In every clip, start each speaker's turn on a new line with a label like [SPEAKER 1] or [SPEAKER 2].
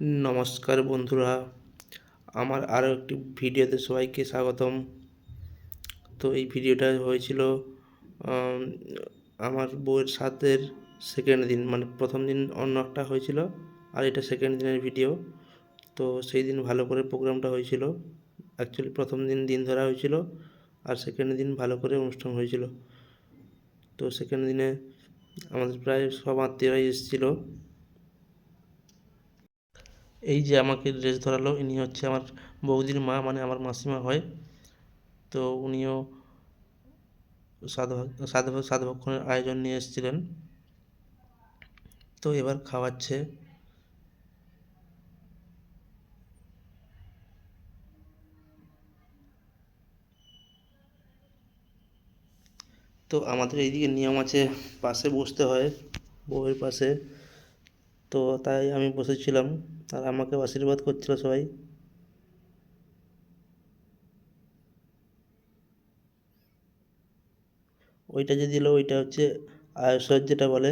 [SPEAKER 1] নমস্কার বন্ধুরা, আমার আরও একটি ভিডিওতে সবাইকে স্বাগতম। তো এই ভিডিওটা হয়েছিল আম, আমার বউয়ের সাথের সেকেন্ড দিন, মানে প্রথম দিন অন্য একটা হয়েছিল আর এটা সেকেন্ড দিনের ভিডিও। তো সেই দিন ভালো করে প্রোগ্রামটা হয়েছিল। অ্যাকচুয়ালি প্রথম দিন দিন ধরা হয়েছিল আর সেকেন্ড দিন ভালো করে অনুষ্ঠান হয়েছিল। তো সেকেন্ড দিনে আমাদের প্রায় সব আত্মীয়রাই এসেছিলো। এই যে আমাকে ড্রেস ধরালো ইনি হচ্ছে আমার বৌদির মা, মানে আমার মাসিমা হয়। তো উনিও সাধভক্ষণের আয়োজন নিয়ে এসেছিলেন। তো এবার খাওয়াচ্ছে। তো আমাদের এইদিকে নিয়ম আছে, পাশে বসতে হয় বউয়ের পাশে। তো তাই আমি বসেছিলাম আর আমাকে আশীর্বাদ করছিল সবাই। ওইটা যে দিল ওইটা হচ্ছে আয়সর যেটা বলে।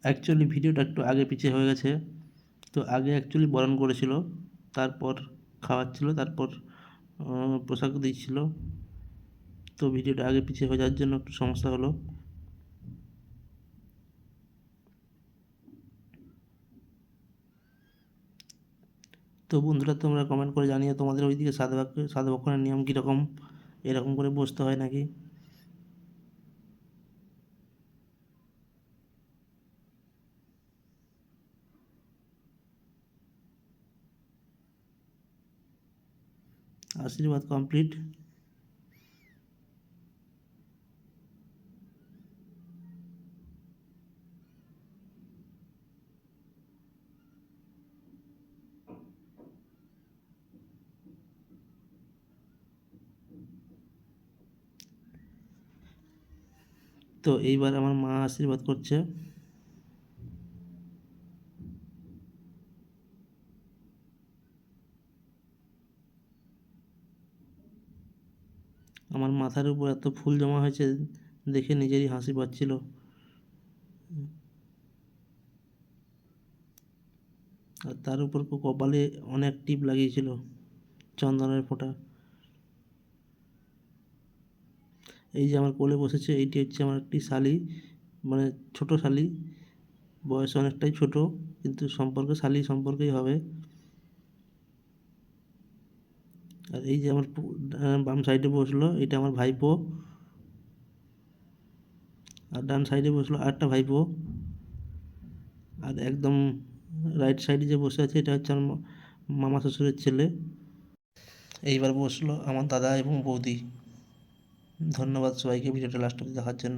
[SPEAKER 1] অ্যাকচুয়ালি ভিডিওটা একটু আগে পিছিয়ে হয়ে গেছে। তো আগে অ্যাকচুয়ালি বরণ করেছিল, তারপর খাওয়াচ্ছিল, তারপর পোশাক দিচ্ছিল। তো ভিডিওটা আগে পিছিয়ে হয়ে যাওয়ার জন্য একটু সমস্যা হলো। তো বন্ধুরা, তোমরা কমেন্ট করে জানিও তোমাদের ওইদিকে সাধভক্ষণের নিয়ম কীরকম, এরকম করে বসতে হয় নাকি। আশীর্বাদ কমপ্লিট। তো এইবার আমার মা আশীর্বাদ করছে। আমার মাথার উপর এত ফুল জমা হয়েছে দেখে নিজেরই হাসি পাচ্ছিল। আর তার উপর কপালে অনেক টিপ লাগিয়েছিল, চন্দনের ফোঁটা। এই যে আমার কোলে বসেছে এইটি হচ্ছে আমার একটি শালি, মানে ছোট শালি, বয়স অনেকটাই ছোট কিন্তু সম্পর্ক শালি সম্পর্কেই হবে। আর এই যে আমার বাম সাইডে বসলো এটা আমার ভাইপো, আর ডান সাইডে বসলো আরেকটা ভাইপো, আর একদম রাইট সাইডে যে বসে আছে এটা হচ্ছে আমার মামা শ্বশুরের ছেলে। এইবার বসলো আমার দাদা এবং বৌদি। ধন্যবাদ সবাইকে ভিডিওটা লাস্ট অবধি দেখার জন্য।